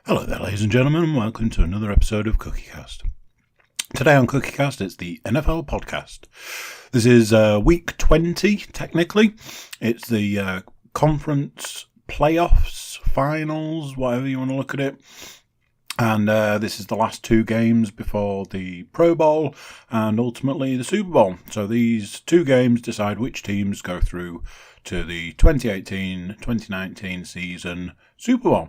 Hello there, ladies and gentlemen, and welcome to another episode of Cookiecast. Today on Cookiecast, it's the NFL podcast. This is week 20, technically. It's the conference playoffs, finals, whatever you want to look at it. And this is the last two games before the Pro Bowl and ultimately the Super Bowl. So these two games decide which teams go through to the 2018-2019 season Super Bowl.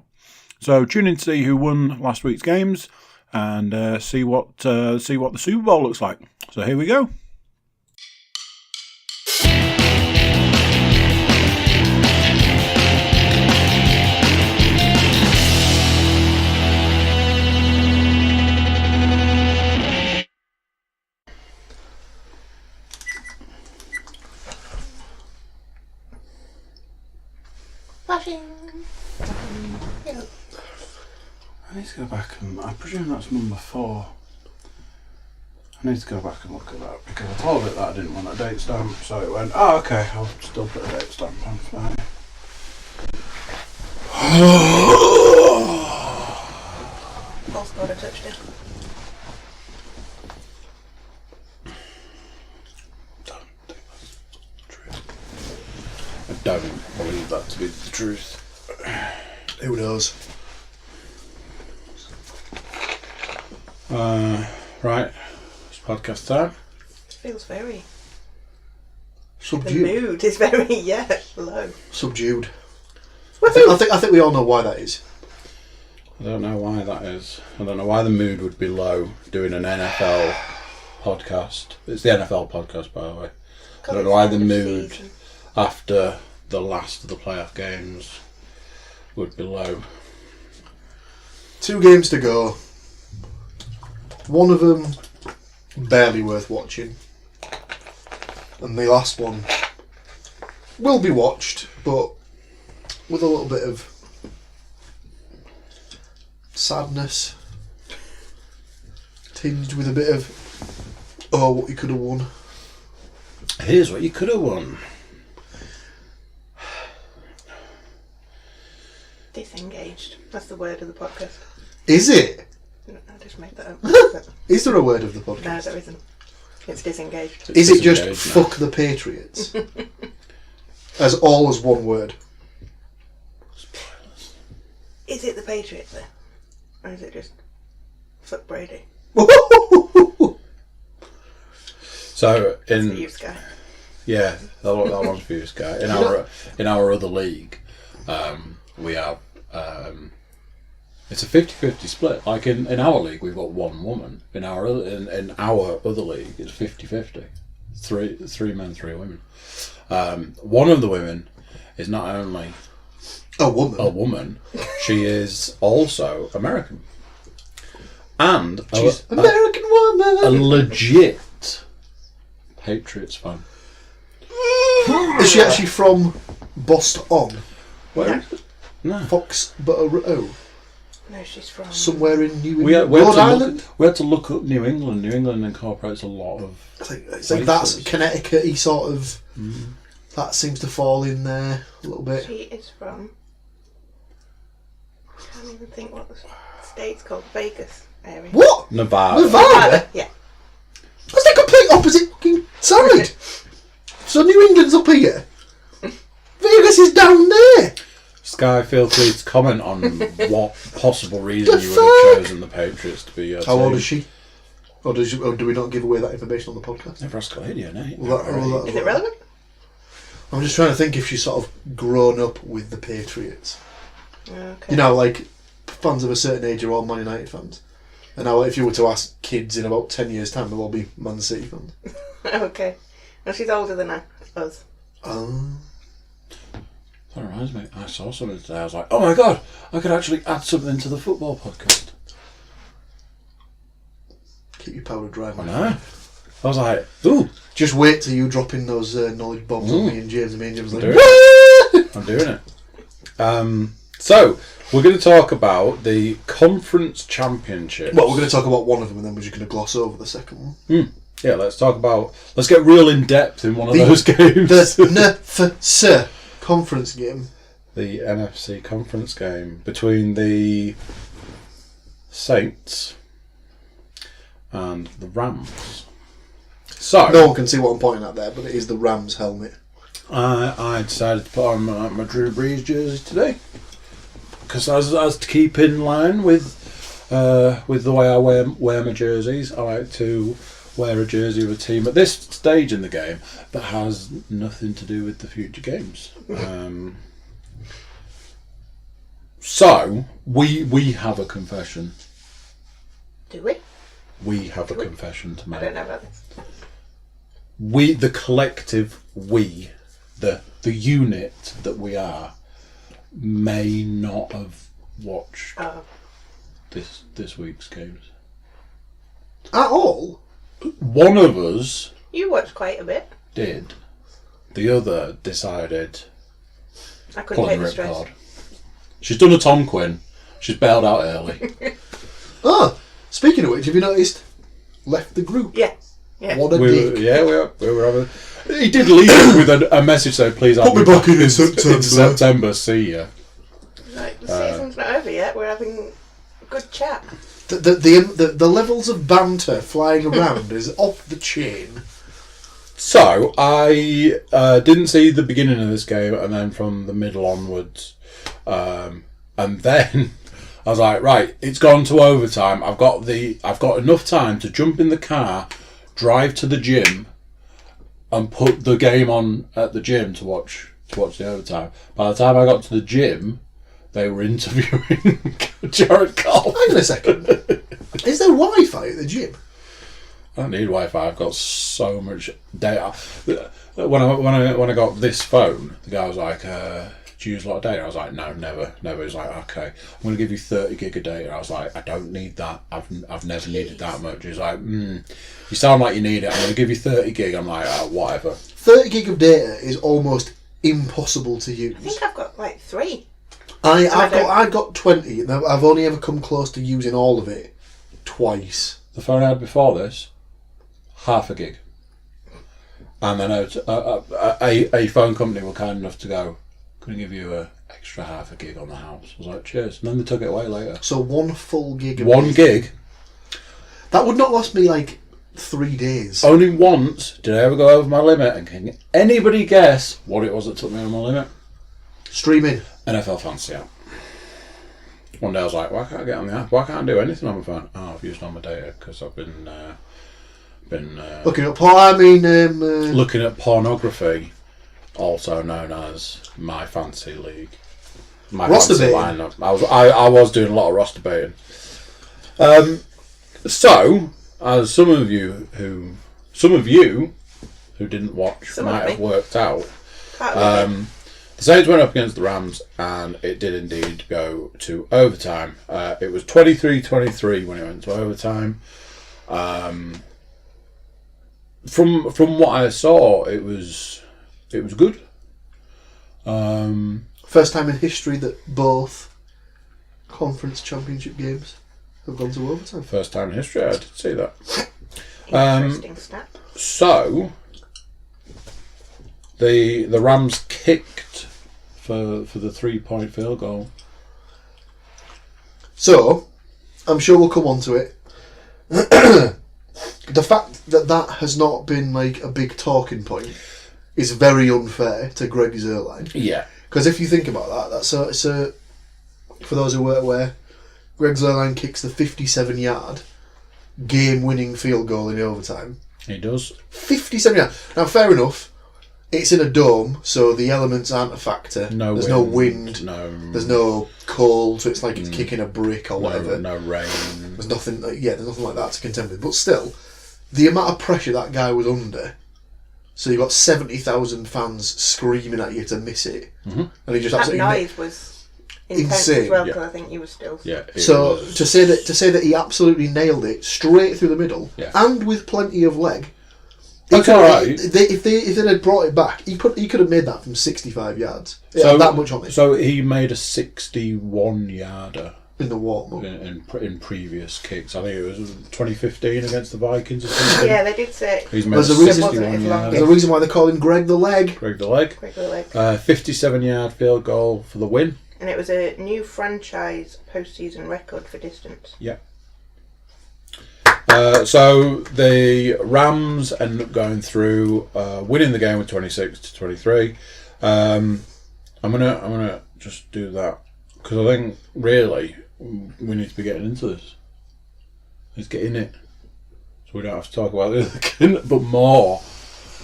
So tune in to see who won last week's games and see what the Super Bowl looks like. So here we go. I need to go back and I presume that's number 4. I need to go back and look at that because I told it that I didn't want a date stamp, so it went, oh okay, I'll still put a date stamp on, fine. Paul scored a touchdown. Don't think that's true. I don't believe that to be the truth. Who knows? Right, it's podcast time. It feels very... Subdued. The mood is very, low. Subdued. I think we all know why that is. I don't know why that is. I don't know why the mood would be low doing an NFL podcast. It's the NFL podcast, by the way. I don't know why the mood after the last of the playoff games would be low. 2 games to go. One of them barely worth watching, and the last one will be watched, but with a little bit of sadness, tinged with a bit of, oh, what you could have won. Here's what you could have won. Disengaged. That's the word of the podcast. Is it? No, I just made that up. Is there a word of the podcast? No, there isn't. It's disengaged. Is it just Disengaged fuck the Patriots? as one word? Is it the Patriots then? Or is it just fuck Brady? So That's for you, Sky. yeah, that one's for you, Sky. In our other league, we have it's a 50-50 split. Like in our league, we've got one woman. In our other league, it's 50-50. Three men, 3 women. One of the women is not only a woman, she is also American. And She's American woman. A legit Patriots fan. Is she actually from Boston? Where? No. Foxborough. No, she's from... Somewhere in New We England. had Rhode to Island? we had to look up New England. New England incorporates a lot of... It's like that's Connecticut-y sort of... That seems to fall in there a little bit. She is from... I can't even think what the state's called. Vegas area. What? Nevada? Yeah. That's the complete opposite fucking side. So New England's up here. Vegas is down there. Sky, feel free to comment on what possible reason you would have chosen the Patriots to be your How team. old is she? Or do we not give away that information on the podcast? Nebraska lady, isn't it? Is it relevant? I'm just trying to think if she's sort of grown up with the Patriots. Okay. You know, like fans of a certain age are all Man United fans. And now if you were to ask kids in about 10 years' time, they'll all be Man City fans. Okay. Well, she's older than us. That reminds me, I saw something today. I was like, oh my god, I could actually add something to the football podcast. Keep your powder dry, man. I know. I was like, ooh. Just wait till you drop in those knowledge bombs on me and James. And me and James like, I'm doing it. So, we're going to talk about the conference championships. Well, we're going to talk about one of them and then we're just going to gloss over the second one. Yeah, let's get real in depth in one of those games. The NFC conference game. The NFC conference game between the Saints and the Rams. So No one can see what I'm pointing at there, but it is the Rams helmet. I decided to put on my Drew Brees jersey today because as to keep in line with the way I wear my jerseys, I like to wear a jersey of a team at this stage in the game that has nothing to do with the future games. So we have a confession. Do we? We have a confession to make. I don't know about this. We, the collective we, the unit that we are, may not have watched this week's games. At all? One of us You watched quite a bit. did. The other decided I couldn't pulling take the the stress. ripcord. She's done a Tom Quinn. She's bailed out early. Ah, speaking of which, have you noticed? Left the group. Yeah. Yeah. What a we dick. were having. He did leave with a message saying, "Please, I'll Put me be back in September." September. See ya." Like, the season's not over yet. We're having a good chat. The levels of banter flying around is off the chain. So I didn't see the beginning of this game, and then from the middle onwards, and then I was like, right, it's gone to overtime. I've got enough time to jump in the car, drive to the gym, and put the game on at the gym to watch the overtime. By the time I got to the gym, they were interviewing Jared Goff. Hang on a second. Is there Wi-Fi at the gym? I don't need Wi-Fi. I've got so much data. When I got this phone, the guy was like, "Do you use a lot of data?" I was like, "No, never." He was like, "Okay, I'm going to give you 30 gig of data." I was like, "I don't need that. I've never needed that much." He was like, "You sound like you need it. I'm going to give you 30 gig." I'm like, "Whatever." 30 gig of data is almost impossible to use. I think I've got like 3. I've got 20. Now, I've only ever come close to using all of it twice. The phone I had before this, half a gig. And then a phone company were kind enough to go, "Can I give you an extra half a gig on the house?" I was like, "Cheers." And then they took it away later. So 1 full gig of 1 gig. That would not last me like 3 days. Only once did I ever go over my limit, and can anybody guess what it was that took me over my limit? Streaming. NFL Fantasy app. One day I was like, why can't I get on the app? Why can't I do anything on my phone? Oh, I've used all my data because I've been Looking at porn, looking at pornography, also known as my fantasy league. My roster fantasy baiting. lineup. I was doing a lot of roster baiting. So, as some of you who didn't watch Some might of have me. worked out, Part of it. the Saints went up against the Rams, and it did indeed go to overtime. It was 23-23 when it went to overtime. From what I saw, it was good. First time in history that both conference championship games have gone to overtime. First time in history, I did see that. Interesting stat. So the Rams kicked for the 3-point field goal. So, I'm sure we'll come on to it. The fact that has not been like a big talking point is very unfair to Greg Zuerlein. Yeah. Because if you think about that, so for those who weren't aware, Greg Zuerlein kicks the 57-yard game-winning field goal in overtime. He does. 57 yards. Now, fair enough. It's in a dome, so the elements aren't a factor. There's no wind. There's no cold, so it's like it's kicking a brick or whatever. No rain. There's nothing. There's nothing like that to contend with. But still, the amount of pressure that guy was under. So you got 70,000 fans screaming at you to miss it, and he just That absolutely noise was intense insane. as well, because I think you were still... Yeah. So to say that he absolutely nailed it straight through the middle, and with plenty of leg. That's all right. If they had brought it back, he could have made that from 65 yards. It So had that much on it So he made a 61-yarder in the warm up. in previous kicks. I think it was 2015 against the Vikings or something. Yeah, they did say... He's made There's a a reason- 61-yarder. There's a reason why they call him Greg the Leg. Greg the leg. Quick little leg. 57-yard field goal for the win. And it was a new franchise postseason record for distance. Yeah. So the Rams end up going through, winning the game with 26-23. I'm gonna just do that because I think really we need to be getting into this. Let's get in it, so we don't have to talk about it, but more.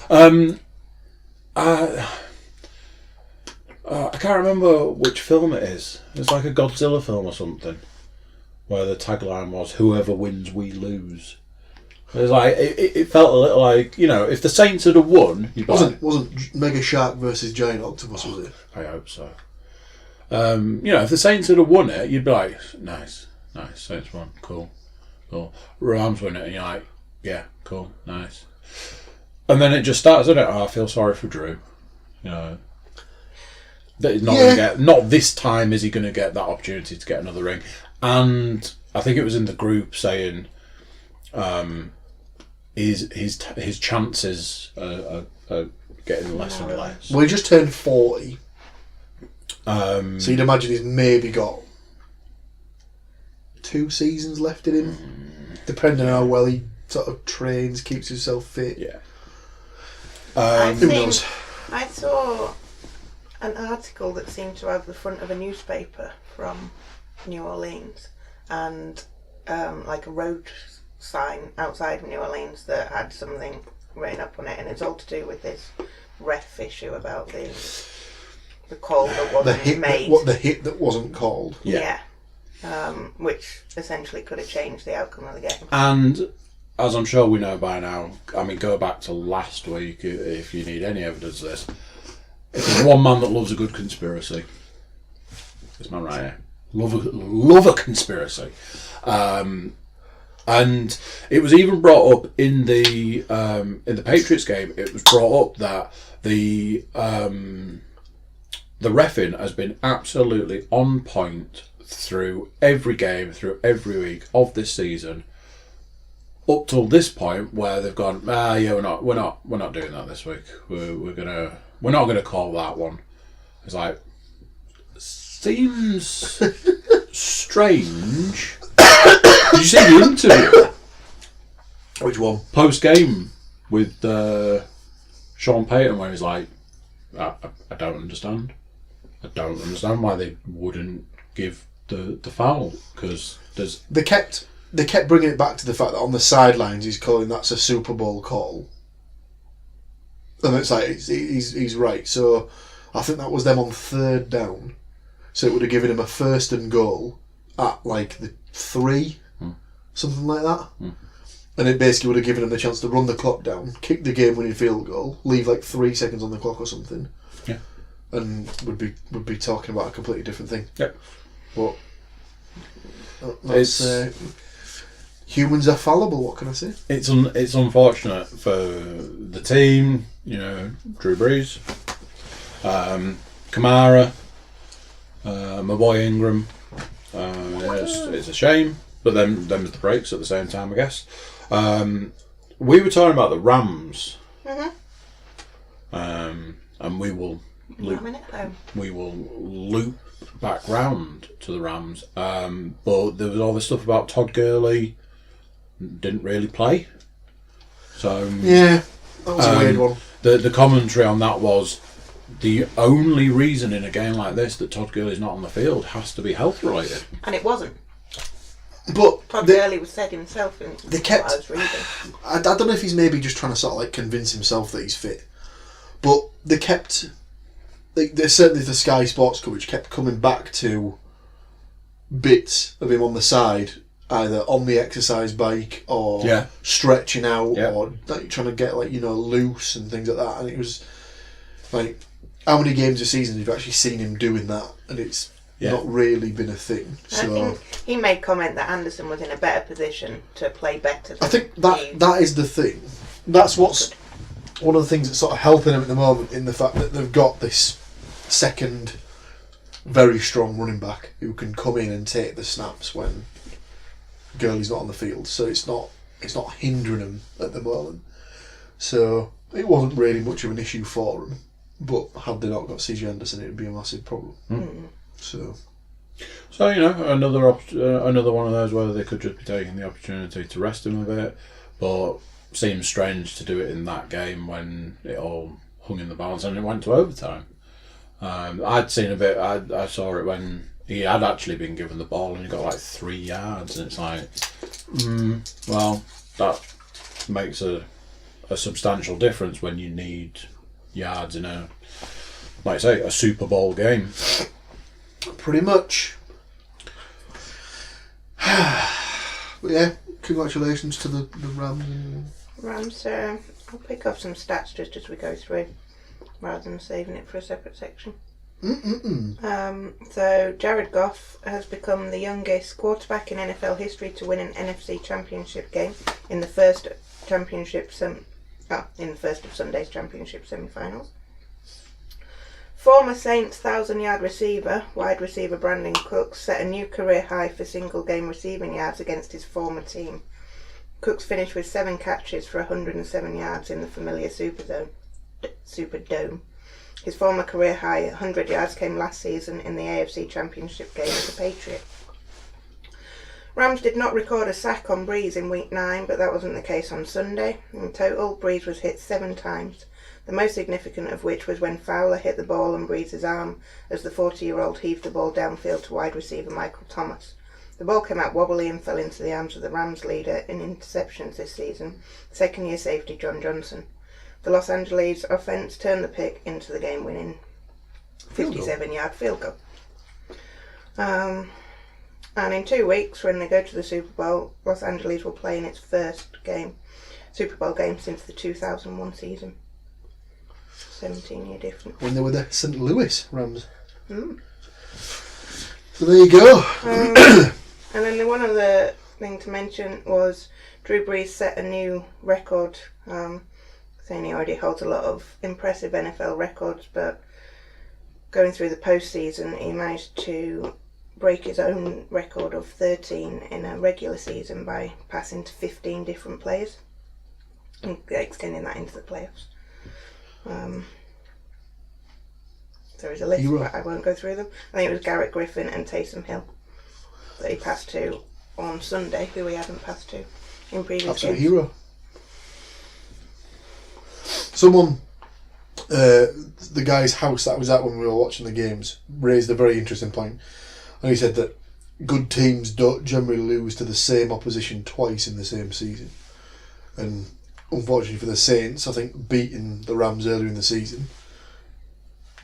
I can't remember which film it is. It's like a Godzilla film or something, where the tagline was "Whoever wins, we lose." It was like it felt a little like, you know, if the Saints had won, you'd be wasn't Mega Shark versus Giant Octopus, was it? I hope so. You know, if the Saints had won it, you'd be like, nice, Saints won, cool. Rams win it, and you're like, yeah, cool, nice. And then it just starts, doesn't it? Oh, I feel sorry for Drew. You know, that he's not going to get. Not this time is he going to get that opportunity to get another ring. And I think it was in the group saying, his chances are getting less and less. Well, he just turned 40. So you'd imagine he's maybe got 2 seasons left in him, depending on how well he sort of trains, keeps himself fit. Yeah. Who knows? I saw an article that seemed to have the front of a newspaper from New Orleans and like a road sign outside of New Orleans that had something written up on it, and it's all to do with this ref issue about the call that wasn't made. The hit that wasn't called. Yeah. Which essentially could have changed the outcome of the game. And as I'm sure we know by now, I mean, go back to last week if you need any evidence of this. If there's one man that loves a good conspiracy, this man right here. Love a conspiracy. And it was even brought up in the Patriots game. It was brought up that the reffing has been absolutely on point through every game, through every week of this season, up till this point where they've gone, yeah, we're not doing that this week. We're not gonna call that one. It's like, seems strange. Did you see the interview? Which one? Post game with Sean Payton, where he's like, I don't understand. I don't understand why they wouldn't give the foul, because there's they kept bringing it back to the fact that on the sidelines he's calling that's a Super Bowl call, and it's like he's right. So I think that was them on 3rd down, so it would have given him a 1st and goal at like the 3, something like that, and it basically would have given him the chance to run the clock down, kick the game-winning field goal, leave like 3 seconds on the clock or something. Yeah. And would be talking about a completely different thing. Yep. But humans are fallible. What can I say? It's unfortunate for the team. You know, Drew Brees, Kamara, my boy Ingram. It's a shame, but then there's the breaks at the same time, I guess. We were talking about the Rams, and we will loop back round to the Rams, but there was all this stuff about Todd Gurley didn't really play, so yeah, that was a weird one. The commentary on that was the only reason in a game like this that Todd Gurley's not on the field has to be health related, and it wasn't. But Todd Gurley was said himself in they kept, what I was reading. I don't know if he's maybe just trying to sort of like convince himself that he's fit, but they kept. There's certainly the Sky Sports coverage kept coming back to bits of him on the side, either on the exercise bike or stretching out or like, trying to get loose and things like that. And it was like, how many games a season have you actually seen him doing that? And it's not really been a thing. So I think he made comment that Anderson was in a better position to play better. I think that is the thing. That's what's one of the things that's sort of helping him at the moment, in the fact that they've got this second very strong running back who can come in and take the snaps when Gurley's not on the field, so it's not hindering him at the moment. So it wasn't really much of an issue for him, but had they not got CJ Anderson, it would be a massive problem. So So, another one of those where they could just be taking the opportunity to rest him a bit, but seems strange to do it in that game when it all hung in the balance and it went to overtime. I'd seen a bit. I saw it when he had actually been given the ball and he got like 3 yards, and it's like, well, that makes a substantial difference when you need yards in a, like I say, a Super Bowl game. Pretty much. But yeah, congratulations to the Rams. Rams, I'll pick off some stats just as we go through, rather than saving it for a separate section. So Jared Goff has become the youngest quarterback in NFL history to win an NFC Championship game in the first of Sunday's Championship semi-finals. Former Saints 1,000-yard receiver, wide receiver Brandon Cooks, set a new career high for single-game receiving yards against his former team. Cooks finished with 7 catches for 107 yards in the familiar Superdome. His former career high 100 yards came last season in the AFC Championship game as a Patriot. Rams did not record a sack on Breeze in Week 9, but that wasn't the case on Sunday. In total, Breeze was hit 7 times, the most significant of which was when Fowler hit the ball on Breeze's arm as the 40-year-old heaved the ball downfield to wide receiver Michael Thomas. The ball came out wobbly and fell into the arms of the Rams' leader in interceptions this season, second-year safety John Johnson. The Los Angeles offense turned the pick into the game-winning 57-yard field goal. And in 2 weeks, when they go to the Super Bowl, Los Angeles will play in its first Super Bowl game since the 2001 season. 17-year difference. When they were the St. Louis Rams. So there you go. And then one other thing to mention was Drew Brees set a new record, saying he already holds a lot of impressive NFL records, but going through the postseason, he managed to break his own record of 13 in a regular season by passing to 15 different players and extending that into the playoffs. There is a list, but I won't go through them. I think it was Garrett Griffin and Taysom Hill that he passed to on Sunday, who he hadn't passed to in previous Absolute games. hero. Someone, the guy's house that I was at when we were watching the games, raised a very interesting point. And he said that good teams don't generally lose to the same opposition twice in the same season. And unfortunately for the Saints, I think beating the Rams earlier in the season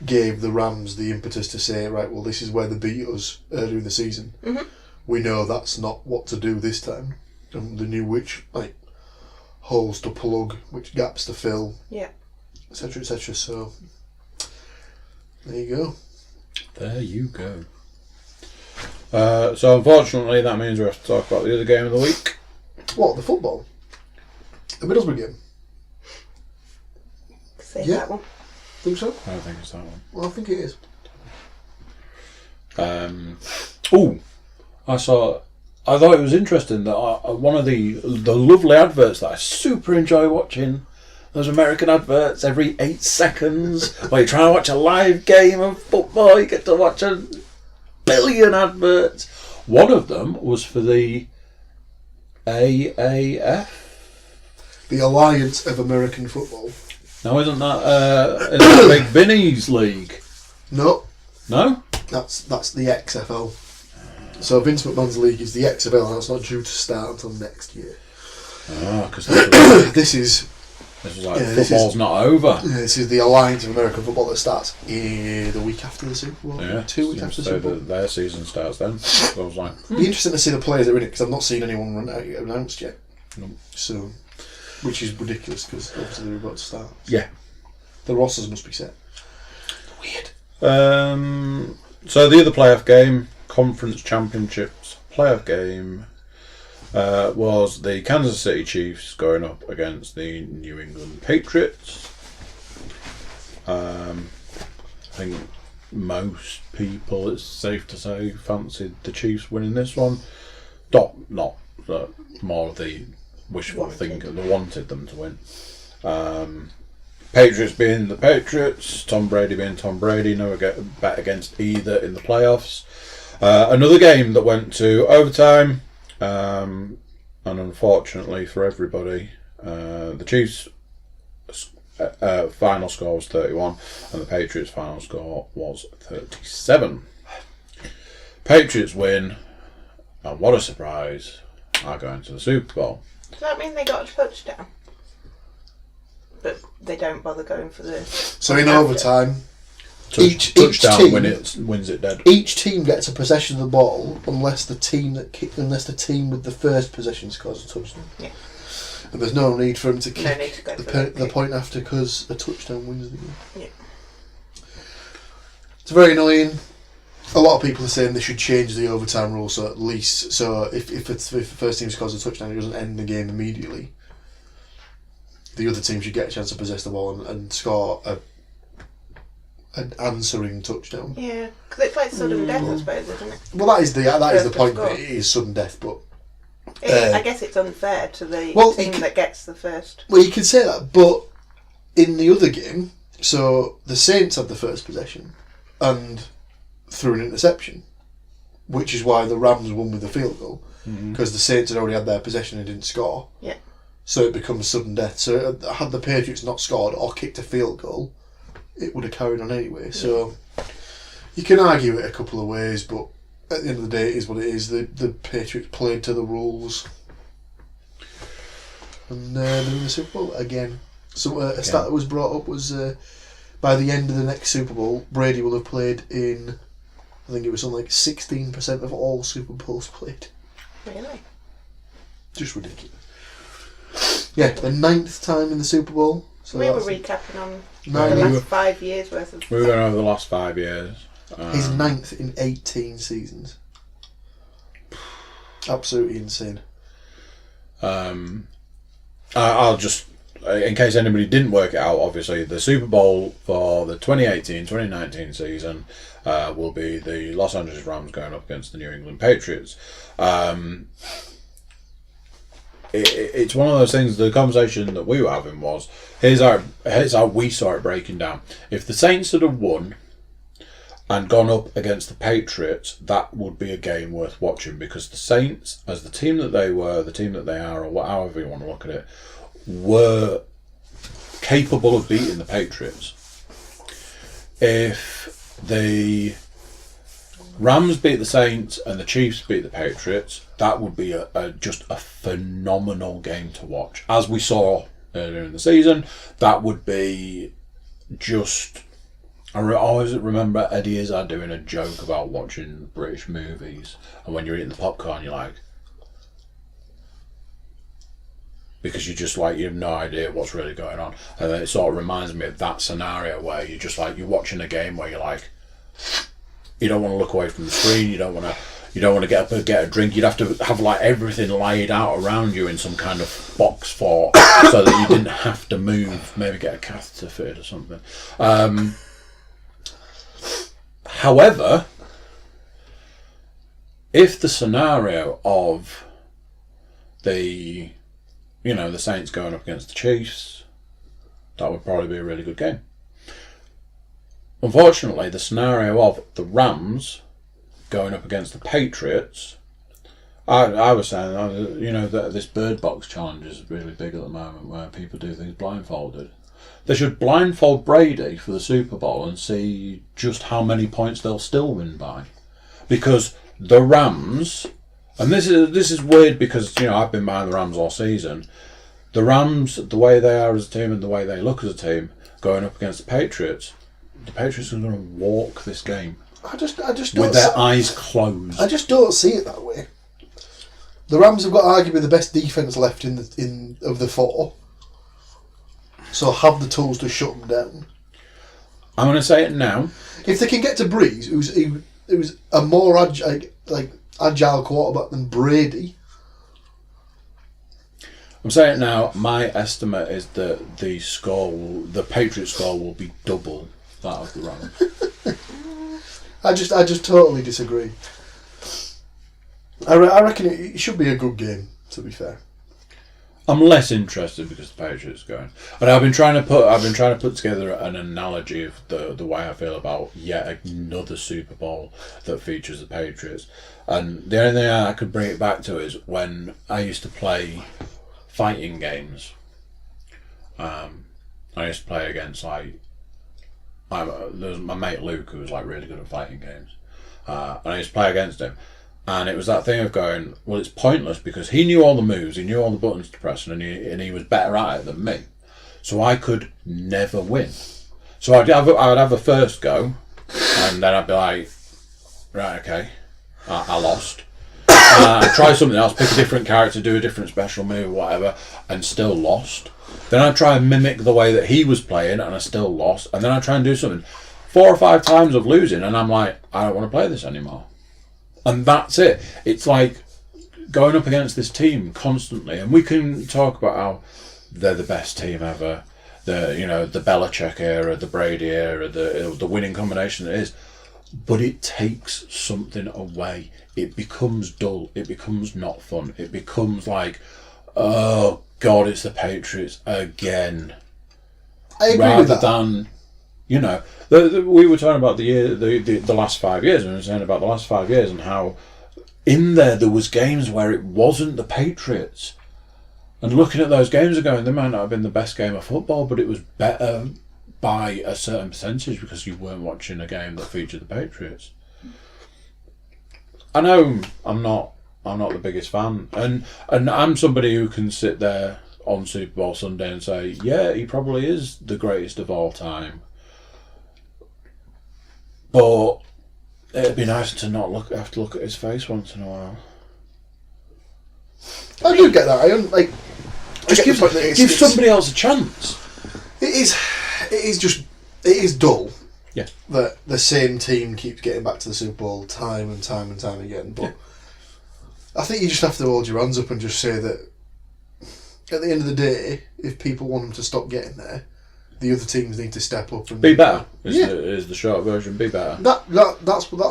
gave the Rams the impetus to say, right, well, this is where they beat us earlier in the season. Mm-hmm. We know that's not what to do this time. And they knew which holes to plug, which gaps to fill, etc., etc. So there you go. There you go. So unfortunately, that means we have to talk about the other game of the week. What, the football? The Middlesbrough game? Say that one. Think so? I don't think it's that one. Well, I think it is. I thought it was interesting that one of the lovely adverts that I super enjoy watching, those American adverts every 8 seconds, where you're trying to watch a live game of football, you get to watch a billion adverts. One of them was for the AAF. The Alliance of American Football. No, isn't that the Big Vinny's League? No. No? That's the XFL. So Vince McMahon's league is the XFL, and that's not due to start until next year. Because this is like football's not over. This is the Alliance of American Football that starts the week after the Super Bowl. Yeah, 2 weeks after the Super Bowl. Their season starts then. So I was like, It'd be interesting to see the players that are in it, because I've not seen anyone announced yet. No. So, which is ridiculous, because obviously they're about to start. Yeah. The rosters must be set. Weird. So the other playoff game, Conference Championships playoff game, was the Kansas City Chiefs going up against the New England Patriots. I think most people, it's safe to say, fancied the Chiefs winning this one. Not more of the wishful thinking, they wanted them to win. Patriots being the Patriots, Tom Brady being Tom Brady, never get bet against either in the playoffs. Another game that went to overtime, and unfortunately for everybody, the Chiefs' final score was 31 and the Patriots' final score was 37. Patriots win, and what a surprise, are going to the Super Bowl. Does that mean they got a touchdown? But they don't bother going for the... So in overtime, each touchdown team wins it dead. Each team gets a possession of the ball unless the team with the first possession scores a touchdown. Yeah. And there's no need for them to kick the point after because a touchdown wins the game. Yeah. It's very annoying. A lot of people are saying they should change the overtime rule so at least if the first team scores a touchdown, it doesn't end the game immediately. The other team should get a chance to possess the ball and score an answering touchdown. Yeah, because it's like sudden death, I suppose, isn't it? Well, that is the point. That it is sudden death, but I guess it's unfair to the team that gets the first. Well, you can say that, but in the other game, so the Saints had the first possession and threw an interception, which is why the Rams won with the field goal because the Saints had already had their possession and didn't score. Yeah. So it becomes sudden death. So had the Patriots not scored or kicked a field goal, it would have carried on anyway. So you can argue it a couple of ways, but at the end of the day, it is what it is. The Patriots played to the rules, and they're in the Super Bowl again. So a stat that was brought up was by the end of the next Super Bowl, Brady will have played in, I think it was something like 16% of all Super Bowls played. Really? Just ridiculous. Yeah, the 9th time in the Super Bowl. So we were recapping on the nine. last 5 years worth of... We were going over the last 5 years. His 9th in 18 seasons. Absolutely insane. I'll just, in case anybody didn't work it out, obviously the Super Bowl for the 2018-2019 season will be the Los Angeles Rams going up against the New England Patriots. It's one of those things. The conversation that we were having was, here's how we saw it breaking down. If the Saints had won and gone up against the Patriots, that would be a game worth watching, because the Saints, as the team that they were, the team that they are, or however you want to look at it, were capable of beating the Patriots. If the Rams beat the Saints and the Chiefs beat the Patriots, that would be just a phenomenal game to watch. As we saw earlier in the season, that would be just... I always remember Eddie Izzard doing a joke about watching British movies, and when you're eating the popcorn, you're like... because you have no idea what's really going on. And then it sort of reminds me of that scenario where you're just like, you're watching a game where you're like... you don't want to look away from the screen. You don't want to get up and get a drink. You'd have to have like everything laid out around you in some kind of box fort, so that you didn't have to move. Maybe get a catheter fitted or something. However, if the scenario of the Saints going up against the Chiefs, that would probably be a really good game. Unfortunately, the scenario of the Rams going up against the Patriots, I was saying, that this Bird Box challenge is really big at the moment, where people do things blindfolded. They should blindfold Brady for the Super Bowl and see just how many points they'll still win by, because the Rams, and this is weird because I've been behind the Rams all season. The Rams, the way they are as a team and the way they look as a team, going up against the Patriots are going to walk this game. I just don't with their eyes closed. I just don't see it that way. The Rams have got arguably the best defense left of the four, so have the tools to shut them down. I'm going to say it now. If they can get to Breeze, who's a more agile quarterback than Brady. I'm saying it now. My estimate is that the Patriots score will be double that of the Rams. I just totally disagree. I reckon it should be a good game, to be fair. I'm less interested because the Patriots are going. And I've been trying to put together an analogy of the way I feel about yet another Super Bowl that features the Patriots. And the only thing I could bring it back to is when I used to play fighting games. I used to play against there was my mate Luke, who was like really good at fighting games, and I used to play against him. And it was that thing of going, well, it's pointless because he knew all the moves, he knew all the buttons to press, and he was better at it than me. So I could never win. So I'd have a first go, and then I'd be like, right, okay, I lost. I'd try something else, pick a different character, do a different special move, whatever, and still lost. Then I'd try and mimic the way that he was playing, and I still lost. And then I'd try and do something. 4 or 5 times of losing, and I'm like, I don't want to play this anymore. And that's it. It's like going up against this team constantly, and we can talk about how they're the best team ever, the Belichick era, the Brady era, the winning combination it is. But it takes something away. It becomes dull. It becomes not fun. It becomes like, oh God, it's the Patriots again. I agree with that. Rather than, we were talking about the last 5 years, and we were saying about the last 5 years and how in there was games where it wasn't the Patriots. And looking at those games and going, they might not have been the best game of football, but it was better by a certain percentage because you weren't watching a game that featured the Patriots. I know I'm not the biggest fan, and I'm somebody who can sit there on Super Bowl Sunday and say, yeah, he probably is the greatest of all time. But it'd be nice to not have to look at his face once in a while. I do get that. Just give somebody else a chance. It is dull. Yeah. That the same team keeps getting back to the Super Bowl time and time and time again. But I think you just have to hold your hands up and just say that at the end of the day, if people want them to stop getting there, the other teams need to step up and be better. Is the short version. Be better. That's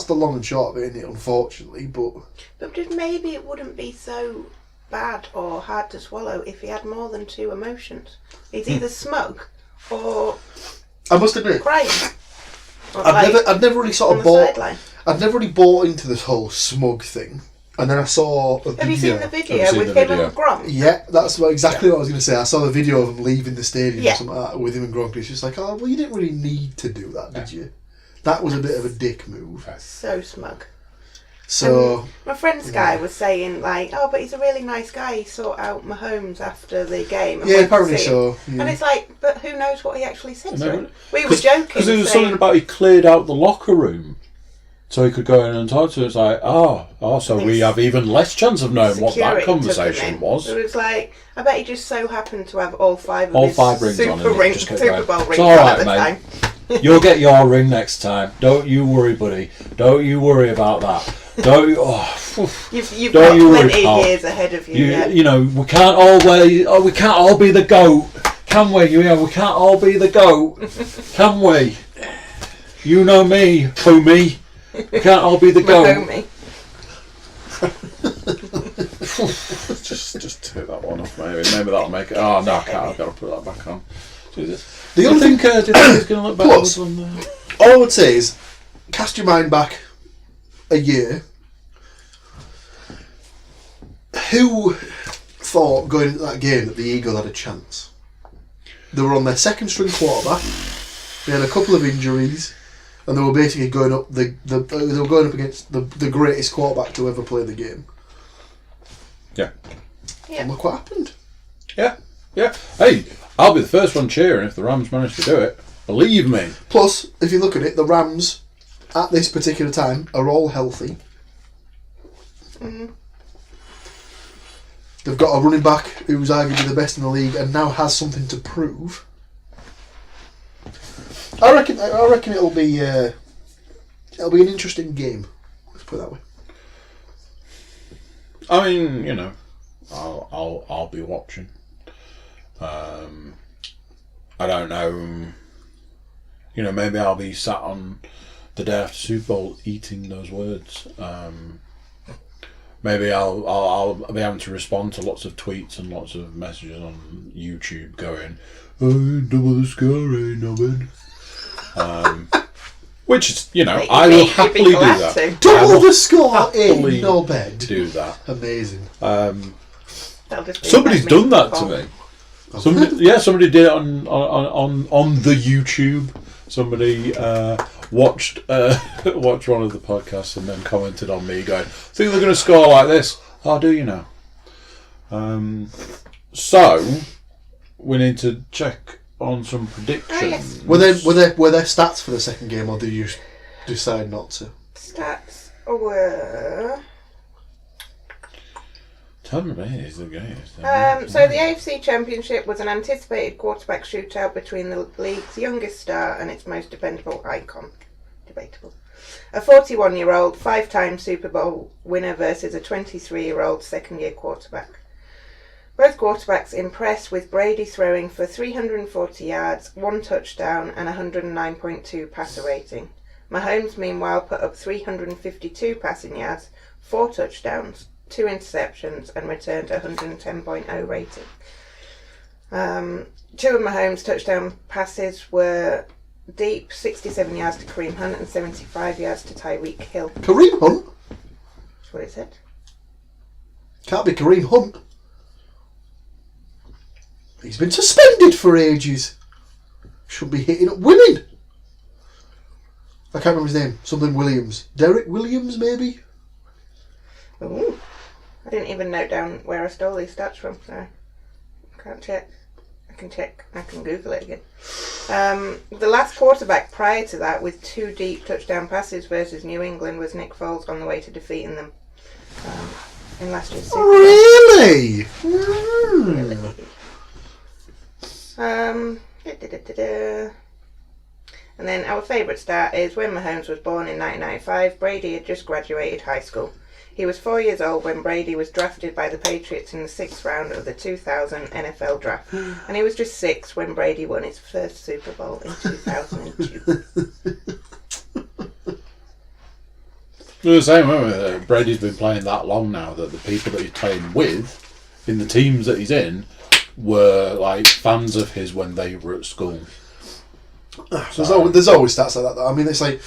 the long and short of it, isn't it? Unfortunately, but just maybe it wouldn't be so bad or hard to swallow if he had more than 2 emotions. He's either smug or I must admit, crying. I'd never really sort of I'd never really bought into this whole smug thing. And then I saw a video. Have you seen the video with him and Gronk? Yeah, that's exactly what I was going to say. I saw the video of him leaving the stadium or something like that with him and Gronk. It's just like, oh, well, you didn't really need to do that, did you? That was a bit of a dick move. So smug. So my friend's guy was saying like, oh, but he's a really nice guy. He sought out Mahomes after the game. And apparently so. Yeah. And it's like, but who knows what he actually said to him? We were joking. Because there was something about he cleared out the locker room. So he could go in and talk to us. It's like, so we have even less chance of knowing what that conversation was. So it was like, I bet he just so happened to have all 5 rings Super Bowl rings on at the time. You'll get your ring next time. Don't you worry, buddy. Don't you worry about that. Don't you? You've don't got you worry, plenty pal. years ahead of you. You know, we can't all be the GOAT, can we? We can't all be the GOAT, can we? You know me, homie. We can't all be the GOAT. just take that one off, maybe. Maybe that'll make it. Oh no, I can't. I've got to put that back on. Jesus. The other thing, do you think he's going to look better? Plus, all I would say is, cast your mind back a year. Who thought going into that game that the Eagles had a chance? They were on their second string quarterback. They had a couple of injuries, and they were basically going up. They were going up against the greatest quarterback to ever play the game. Yeah. And look what happened. Yeah. Hey, I'll be the first one cheering if the Rams manage to do it. Believe me. Plus, if you look at it, the Rams at this particular time are all healthy. Mm-hmm. They've got a running back who's arguably the best in the league and now has something to prove. I reckon it'll be an interesting game. Let's put it that way. I mean, you know, I'll be watching. I don't know. You know, maybe I'll be sat on the day after Super Bowl eating those words. maybe I'll be able to respond to lots of tweets and lots of messages on YouTube going, "Oh, double the score, ain't no bad." Which is, I will happily do that. Double the score, ain't no bad. Do that. Amazing. Somebody's done that to me. Somebody did it on the YouTube. Somebody watched one of the podcasts and then commented on me going, "I think they're going to score like this." Oh, do you know? So we need to check on some predictions. Yes. Were there stats for the second game, or did you decide not to? Stats were. Tell me about it. So the AFC Championship was an anticipated quarterback shootout between the league's youngest star and its most dependable icon. Debatable. A 41-year-old, 5-time Super Bowl winner versus a 23-year-old second-year quarterback. Both quarterbacks impressed, with Brady throwing for 340 yards, 1 touchdown and 109.2 passer rating. Mahomes, meanwhile, put up 352 passing yards, 4 touchdowns, 2 interceptions and returned a 110.0 rating. 2 of Mahomes' touchdown passes were deep, 67 yards to Kareem Hunt and 75 yards to Tyreek Hill. Kareem Hunt? That's what it said. Can't be Kareem Hunt. He's been suspended for ages. Should be hitting up women. I can't remember his name. Something Williams. Derek Williams, maybe? Ooh. I didn't even note down where I stole these stats from, so I can't check. I can Google it again. The last quarterback prior to that with 2 deep touchdown passes versus New England was Nick Foles, on the way to defeating them in last year's Super Bowl. Really? Really? And then our favourite stat is when Mahomes was born in 1995, Brady had just graduated high school. He was 4 years old when Brady was drafted by the Patriots in the 6th round of the 2000 NFL draft. And he was just 6 when Brady won his first Super Bowl in 2002. We're the same, weren't we? Brady's been playing that long now that the people that he's playing with, in the teams that he's in, were like fans of his when they were at school. There's always stats like that, though. I mean, it's like,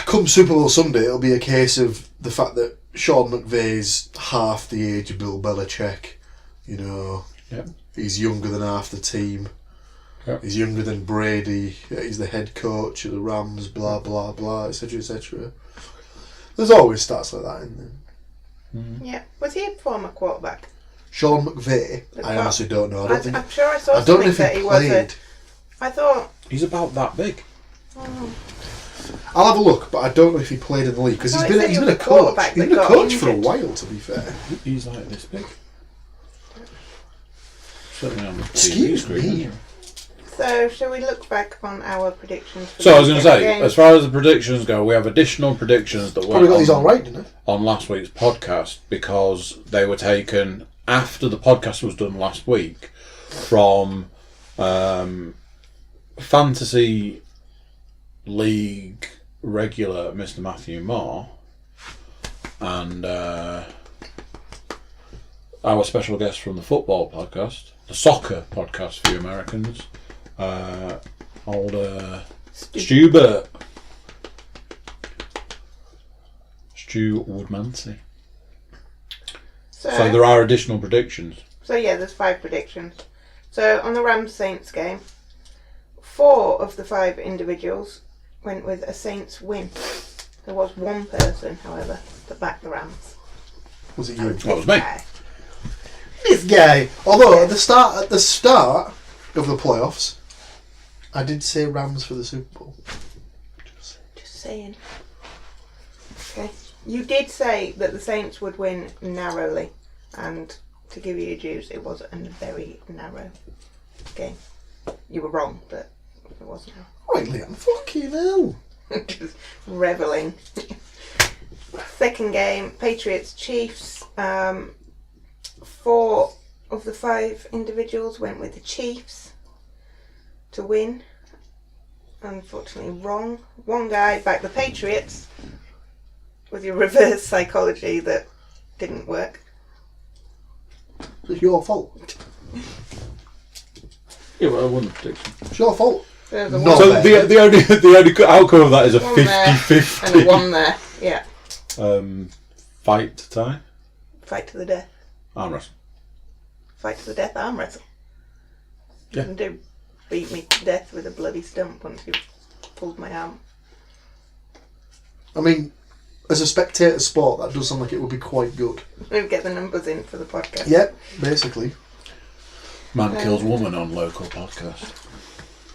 come Super Bowl Sunday, it'll be a case of the fact that Sean McVay's half the age of Bill Belichick. Yep. He's younger than half the team. Yep. He's younger than Brady. He's the head coach of the Rams. Blah blah blah, etc. etc. There's always stats like that in there. Yeah. Was he a former quarterback? Sean McVay, I honestly don't know. I'm sure I saw something that he was. I thought he's about that big. Oh. I'll have a look, but I don't know if he played in the league because he's been a coach. He's been a coach for a while, to be fair. He's like this big. Certainly on the Excuse TV screen. me. So, shall we look back on our predictions? For I was going to say, as far as the predictions go, we have additional predictions that were probably got these all right, didn't it? On last week's podcast, because they were taken after the podcast was done last week from Fantasy League regular Mr. Matthew Moore and our special guest from the football podcast, the soccer podcast for you Americans, Stu Woodmansey. So there are additional predictions. So yeah, there's 5 predictions. So on the Rams-Saints game, 4 of the 5 individuals went with a Saints win. There was one person, however, that backed the Rams. Was it you? That was me. This guy. Although at the start of the playoffs, I did say Rams for the Super Bowl. Just saying. Okay. You did say that the Saints would win narrowly, and to give you your dues, it was a very narrow game. You were wrong, but it wasn't. Right, Liam, fucking hell. Just revelling. Second game, Patriots-Chiefs. 4 of the 5 individuals went with the Chiefs to win. Unfortunately wrong. One guy backed the Patriots, with your reverse psychology that didn't work. It's your fault. Yeah, well, I won the prediction. It's your fault. There's a No. one So there, the only outcome of that is a one there, 50-50. and a one there. Yeah. Fight to tie? Fight to the death. Arm wrestle. Fight to the death arm wrestle. Yeah. You can do beat me to death with a bloody stump once you've pulled my arm. I mean, as a spectator sport, that does sound like it would be quite good. We'll get the numbers in for the podcast. Yep, basically. Man kills woman on local podcast.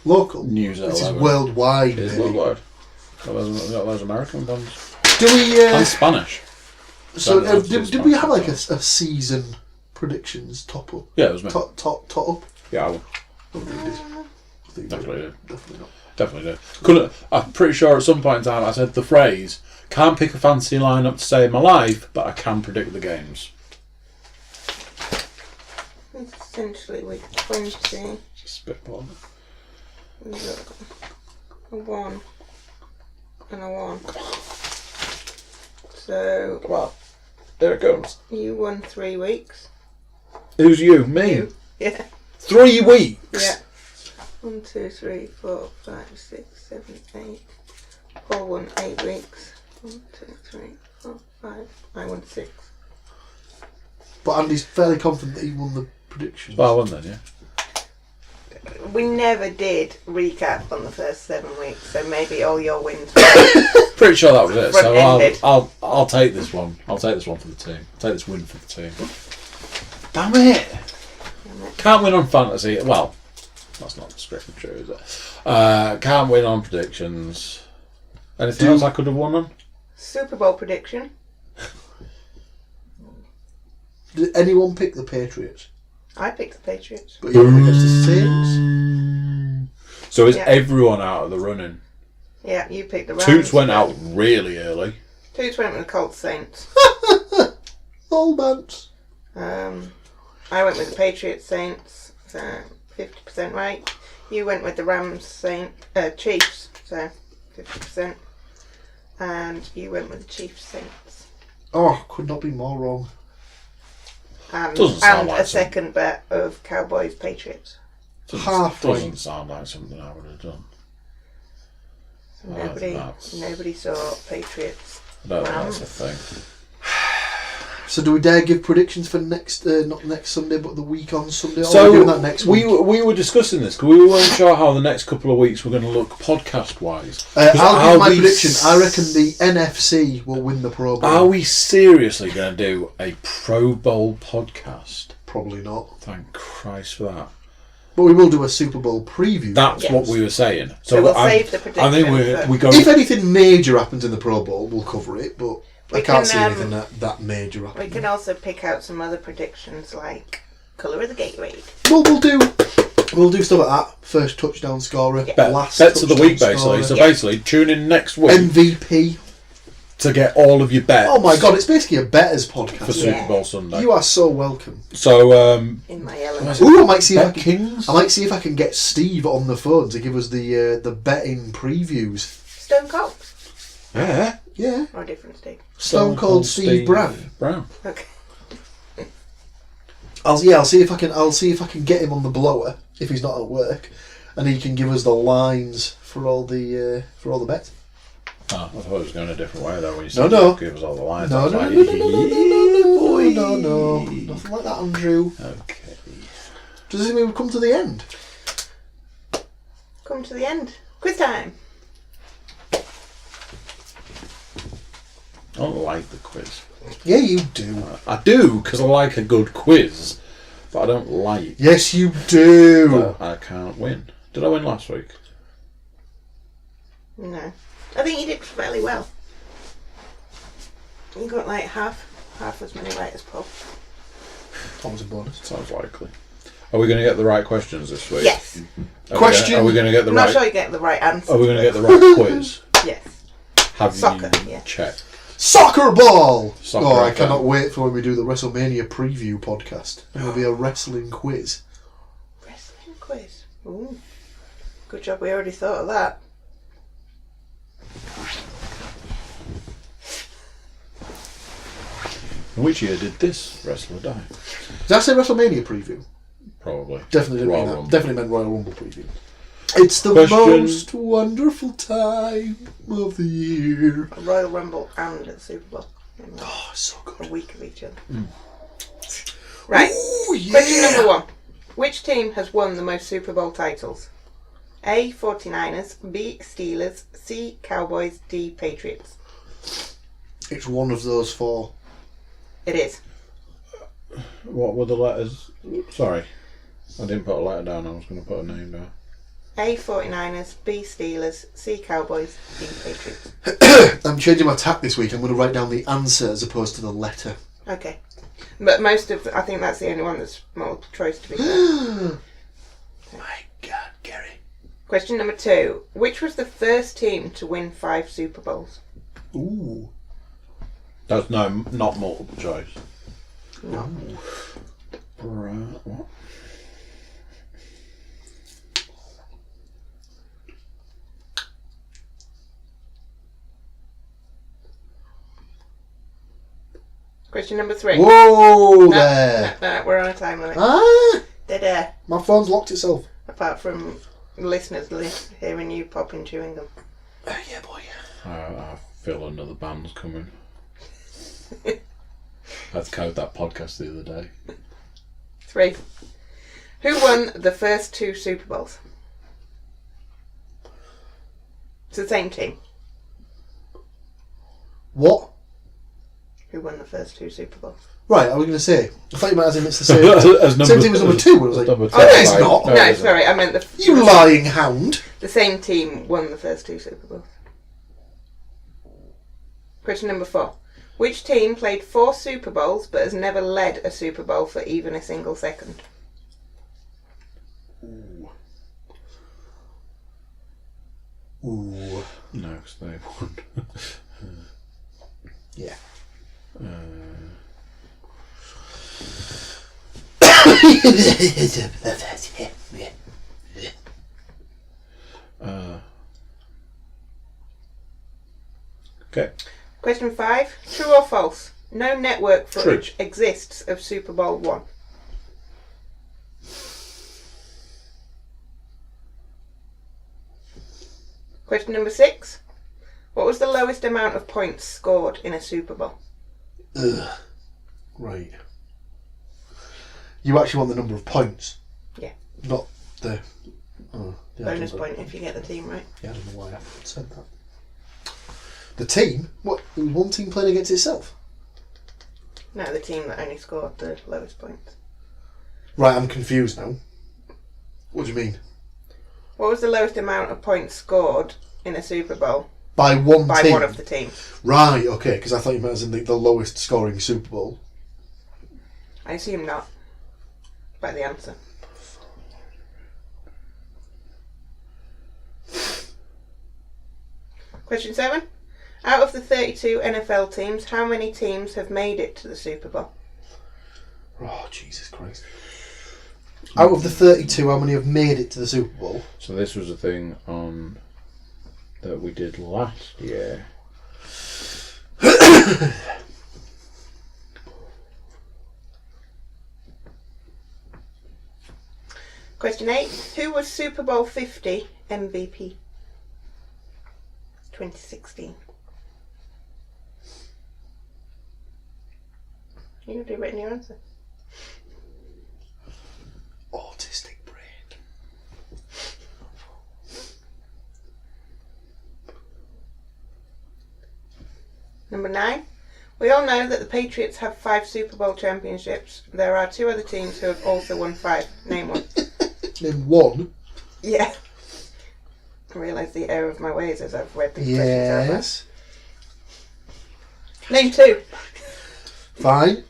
Local. News at This is 11. worldwide. It is maybe. worldwide. Got those American ones. Do we... And Spanish. so, That's did we have like a Spanish. season predictions top up? Yeah, it was me. Top up? Yeah, I won. I don't think we did. I think we Definitely did. Definitely not. Definitely did. I'm pretty sure at some point in time I said the phrase, can't pick a fancy lineup to save my life, but I can predict the games. It's essentially week 20. Spitball. We've got a 1 and a 1. So Come on. There it comes. you won 3 weeks. Who's you? Me? You. Yeah. 3 weeks? Yeah. 1, 2, 3, 4, 5, 6, 7, 8. Paul won 8 weeks. 1, 2, 3, 4, 5. I won 6. But Andy's fairly confident that he won the predictions. Well, I won then, yeah. We never did recap on the first 7 weeks, so maybe all your wins. Pretty sure that was it. So Front-ended. I'll take this one. I'll take this one for the team. I'll take this win for the team. Damn it! Can't win on fantasy. Well, that's not strictly true, is it? Can't win on predictions. Anything else I could have won on? Super Bowl prediction. Did anyone pick the Patriots? I picked the Patriots. But you went against the Saints. So is Yeah. everyone out of the running? Yeah, you picked the Rams. Toots went out really early. Toots went with the Colts Saints. All bands. I went with the Patriots Saints, so 50% right. You went with the Rams Chiefs, so 50%. And you went with the Chiefs Saints. Oh, could not be more wrong. And Doesn't sound like a second bet of Cowboys Patriots. Halfway. Doesn't sound like something I would have done. So that's- nobody saw Patriots. I don't think Rams. that's a thing. So do we dare give predictions for next, not next Sunday, but the week on Sunday? Or are we So doing that next week? we were discussing this because we weren't sure how the next couple of weeks were going to look podcast wise. I'll give my prediction. I reckon the NFC will win the Pro Bowl. Are we seriously going to do a Pro Bowl podcast? Probably not. Thank Christ for that. But we will do a Super Bowl preview. That's Yes. what we were saying. So we'll I'm- save the prediction. I think for- we go. If anything major happens in the Pro Bowl, we'll cover it. But I We can't can, see anything that major We happening. can also pick out some other predictions like colour of the Gatorade. Well, we'll do stuff like that. First touchdown scorer, last bets of the touchdown week, basically. scorer, So basically, tune in next week MVP. to get all of your bets. Oh my God, it's basically a betters podcast. for Super Bowl Sunday. You are so welcome. So In my element. Ooh, I might see if Bet Kings. I might see if I can get Steve on the phone to give us the betting previews. Stone Cold. Yeah. Yeah, Or a different Steve. Stone Cold Steve Brown. Okay. I'll see if I can get him on the blower if he's not at work, and he can give us the lines for all the bets. Oh, I thought it was going a different way though when you No, said no. give us all the lines. No, I was no, like, no, nothing like that, Andrew. Okay. Does this mean we've come to the end? Come to the end. Quiz time. I don't like the quiz. Yeah, you do. I do because I like a good quiz, but I don't like. Yes, you do. That I can't win. Did I win last week? No. I think you did fairly well. You got like half as many right as Paul. Always a bonus. Sounds likely. Are we going to get the right questions this week? Yes. Are we going to get the I'm right? not sure you get the right answer. Are we going to get the right quiz? Yes. Have Soccer, you yeah. checked? Soccer ball! Soccer oh, I FM. cannot wait for when we do the WrestleMania preview podcast. There'll be a wrestling quiz. Wrestling quiz. Ooh. Good job we already thought of that. Which year did this wrestler die? Did I say WrestleMania preview? Probably. Definitely didn't Royal mean that. Rumble. Definitely meant Royal Rumble preview. It's the Question- most wonderful time of the year. A Royal Rumble and a Super Bowl. Oh, so A good. week of each other. Right. Ooh, yeah. Question number 1. Which team has won the most Super Bowl titles? A. 49ers, B. Steelers, C. Cowboys, D. Patriots. It's one of those four. It is. What were the letters? Sorry. I didn't put a letter down, I was going to put a name down. A. 49ers, B. Steelers, C. Cowboys, D. Patriots. I'm changing my tack this week. I'm going to write down the answer as opposed to the letter. Okay. But I think that's the only one that's multiple choice to be fair. My God, Gary. Question number 2. Which was the first team to win 5 Super Bowls? Ooh. That's not multiple choice. No. Right, what? Question number 3. Whoa No, there. no, we're on a time limit. Ah, Dead air. my phone's locked itself. Apart from listeners hearing you popping chewing gum. Yeah, boy. I feel another band's coming. I code that podcast the other day. 3. Who won the first 2 Super Bowls? It's the same team. What? Who won the first 2 Super Bowls? Right, I was going to say. I thought you meant as in it's the same. As Same team as number 2. I was like, number oh, two. no, it's Right. not. No, No, it isn't. sorry, I meant You lying hound. the same team won the first 2 Super Bowls. Question number 4. Which team played 4 Super Bowls but has never led a Super Bowl for even a single second? Ooh. No, because they won. Yeah. Okay. Question 5. True or false? No network footage exists of Super Bowl 1. Question number 6. What was the lowest amount of points scored in a Super Bowl? Ugh. Right. You actually want the number of points? Yeah. Not the... Oh, yeah, I Bonus don't- point if you get the team right. Yeah, I don't know why I said that. The team? What? It was one team playing against itself? No, the team that only scored the lowest points. Right, I'm confused now. What do you mean? What was the lowest amount of points scored in a Super Bowl By one by team? one of the teams? Right, okay, because I thought you meant as in the lowest scoring Super Bowl. I assume not. By the answer. Question 7. Out of the 32 NFL teams, how many teams have made it to the Super Bowl? Oh, Jesus Christ. Out of the 32, how many have made it to the Super Bowl? So this was a thing on that we did last year. Question 8. Who was Super Bowl 50 MVP? 2016. You can do it in your answer. Autistic brain. Number 9. We all know that the Patriots have 5 Super Bowl championships. There are 2 other teams who have also won 5. Name one. Name one. Yeah. I realise the error of my ways as I've read these questions out loud. Yes. Name 2. Fine.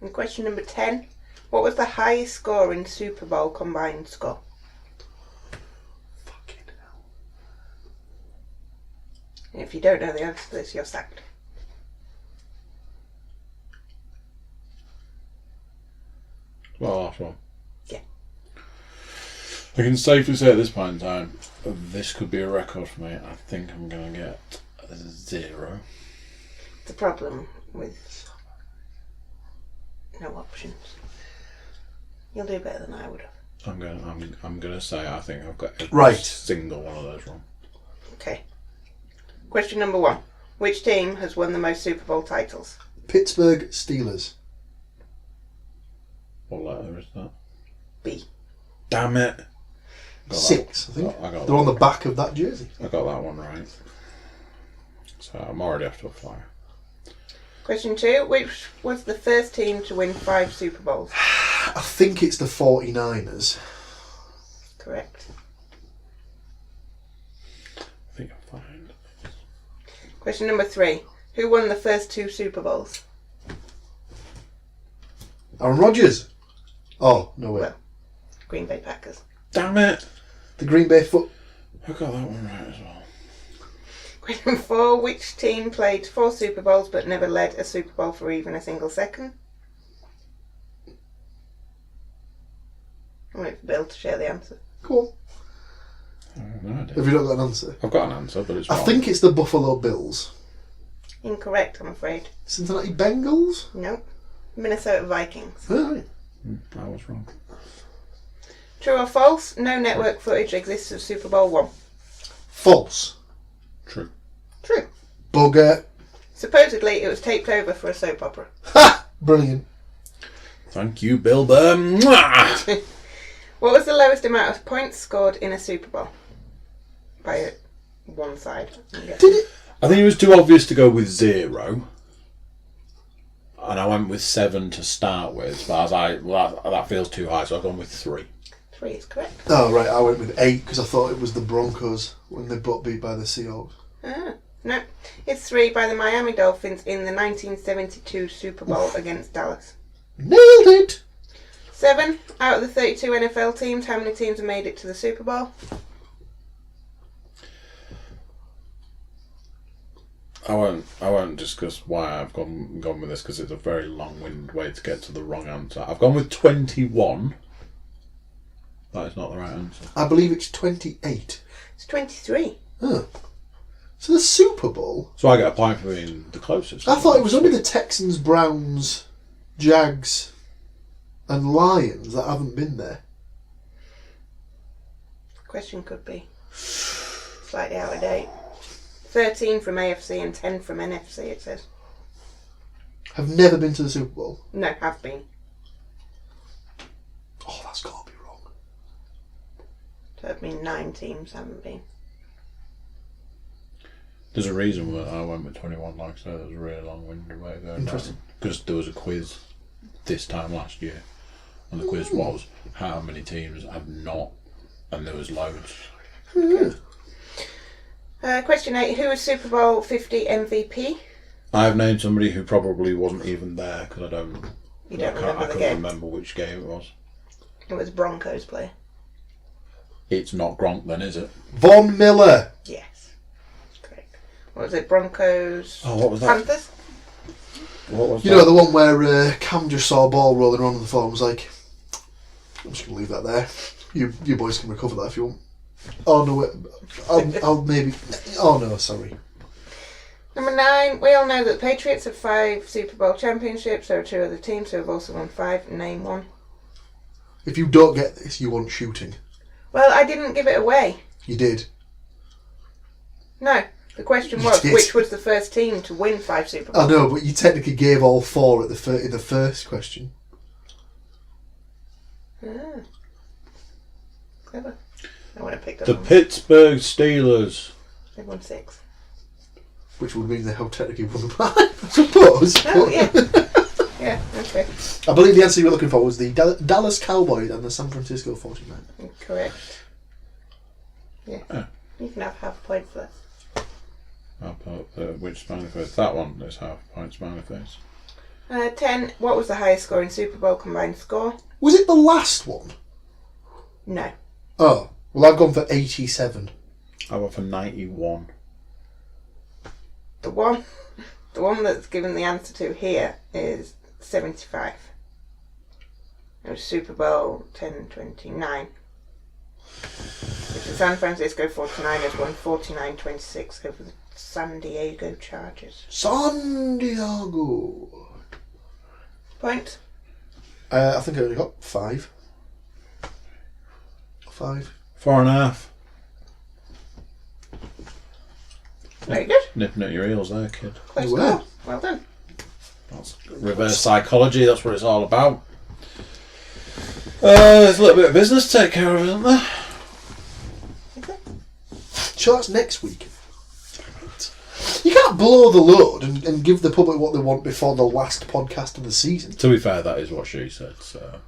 And question number 10. What was the highest scoring Super Bowl combined score? Fucking hell. And if you don't know the answer to this, you're sacked. Well, last one. Yeah. I can safely say at this point in time, this could be a record for me. I think I'm going to get a 0. The problem with no options. You'll do better than I would have. I'm gonna say I think I've got every Right. single one of those wrong. Okay. Question number 1. Which team has won the most Super Bowl titles? Pittsburgh Steelers. What letter is that? B. Damn it! Got 6, that. I think. I got They're on that. the back of that jersey. I got that one right. So I'm already off to a flyer. Question 2. Which was the first team to win 5 Super Bowls? I think it's the 49ers. Correct. I think I'm fine. Question number 3. Who won the first 2 Super Bowls? Aaron Rodgers. Oh, no way. Well, Green Bay Packers. Damn it! The Green Bay Foot. I got that one right as well. Question 4. Which team played 4 Super Bowls but never led a Super Bowl for even a single second? I'm waiting for Bill to share the answer. Go on. I have no idea. Have you not got an answer? I've got an answer, but it's I wrong. think it's the Buffalo Bills. Incorrect, I'm afraid. Cincinnati Bengals? Nope. Minnesota Vikings. Oh, right. I was wrong. True or false? No network footage exists of Super Bowl 1. False. True. True. Bugger. Supposedly it was taped over for a soap opera. Ha! Brilliant. Thank you, Bill Burr. Mwah! What was the lowest amount of points scored in a Super Bowl? By one side. Did it? I think it was too obvious to go with 0. And I went with 7 to start with, but that feels too high, so I've gone with 3. 3 is correct. Oh, right. I went with 8 because I thought it was the Broncos when they got beat by the Seahawks. No, it's 3 by the Miami Dolphins in the 1972 Super Bowl against Dallas. Nailed it! 7 out of the 32 NFL teams. How many teams have made it to the Super Bowl? I won't discuss why I've gone with this because it's a very long-winded way to get to the wrong answer. I've gone with 21. That is not the right answer. I believe it's 28. It's 23. Oh. So the Super Bowl? So I get a point for being the closest. I thought it was only the Texans, Browns, Jags and Lions that haven't been there. Question could be slightly out of date. 13 from AFC and 10 from NFC, it says. Have never been to the Super Bowl. No, have been. Oh, that's got to be wrong. So it'd been 9 teams haven't been. There's a reason why I went with 21, like I said, it was a really long-winded way there. Interesting. Because there was a quiz this time last year, and the quiz was how many teams have not, and there was loads. Good. Question 8. Who was Super Bowl 50 MVP? I have named somebody who probably wasn't even there because I don't. You don't remember I the can't game? remember which game it was. It was Broncos player. It's not Gronk then, is it? Yes. Von Miller. Correct. What was it? Broncos? Oh, what was that? Panthers? What was You that? know, the one where Cam just saw a ball rolling around on the floor and was like, I'm just going to leave that there. You boys can recover that if you want. Oh, no, wait. I'll maybe... Oh, no, sorry. Number 9. We all know that the Patriots have 5 Super Bowl championships. There are 2 other teams who have also won 5. Name one. If you don't get this, you want shooting. Well, I didn't give it away. You did. No. The question You was, did. which was the first team to win 5 Super Bowls? I know, but you technically gave all 4 at in the first question. Ah. Clever. I would have picked up The on Pittsburgh Steelers. They won 6. Which would mean they have technically won 5, I suppose. Oh, yeah. Yeah, okay. I believe the answer you were looking for was the Dallas Cowboys and the San Francisco 49ers. Correct. Yeah. Oh. You can have half a point for that. I'll put which smiley face? That one is half a point smiley face. 10. What was the highest scoring Super Bowl combined score? Was it the last one? No. Oh, well, I've gone for 87. I went for 91. The one that's given the answer to here is 75. It was Super Bowl 10-29. Which the San Francisco 49ers won 49-26 over the San Diego Chargers. San Diego. Point? I think I only got 5. 5. 4.5. Very good. Nipping at your heels there, kid. Close You were. score. Well done. That's reverse psychology, that's what it's all about. There's a little bit of business to take care of, isn't there? Sure, that's next week. You can't blow the load and give the public what they want before the last podcast of the season. To be fair, that is what she said, so...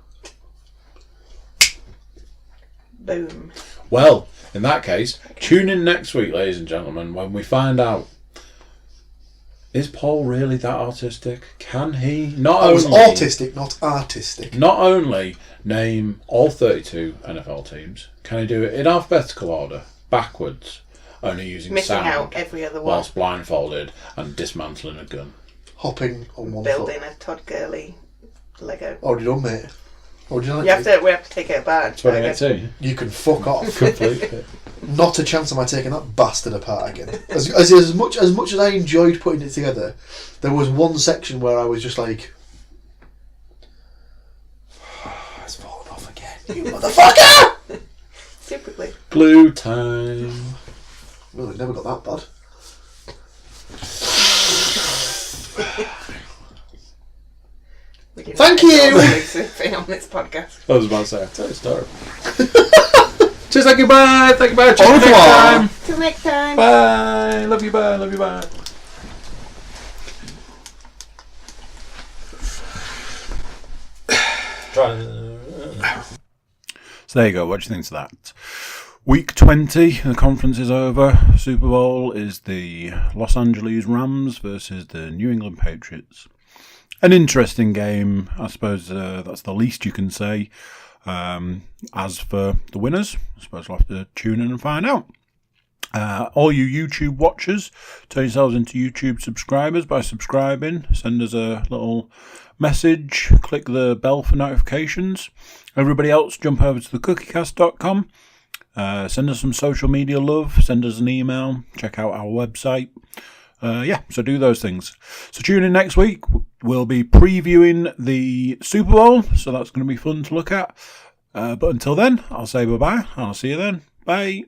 Boom. Well, in that case, tune in next week, ladies and gentlemen, when we find out, is Paul really that autistic? Can he I was autistic, not artistic. not only name all 32 NFL teams, can he do it in alphabetical order, backwards, only using Missing sound, out every other one. whilst blindfolded and dismantling a gun? Hopping on one Building foot. a Todd Gurley Lego. Already done, mate. Already done. We have to take it apart. 2018. You can fuck off. Complete. Not a chance am I taking that bastard apart again. As much as I enjoyed putting it together, there was one section where I was just like, it's fallen off again. You motherfucker! Typically. Glue time. Well, it never got that bad. Thank you! On this podcast. I was about to say, I'll tell you a story. Cheers, thank you, bye. Thank you, bye. Cheers, Au next revoir. time. Till next time. Bye. Love you, bye. Love you, bye. So there you go. What do you think of that? Week 20, the conference is over. Super Bowl is the Los Angeles Rams versus the New England Patriots. An interesting game, I suppose. That's the least you can say. As for the winners, I suppose we'll have to tune in and find out. All you YouTube watchers, turn yourselves into YouTube subscribers by subscribing. Send us a little message. Click the bell for notifications. Everybody else, jump over to thecookiecast.com. Send us some social media love. Send us an email. Check out our website. So do those things. So tune in next week. We'll be previewing the Super Bowl, so that's going to be fun to look at. But until then, I'll say bye-bye, and I'll see you then. Bye.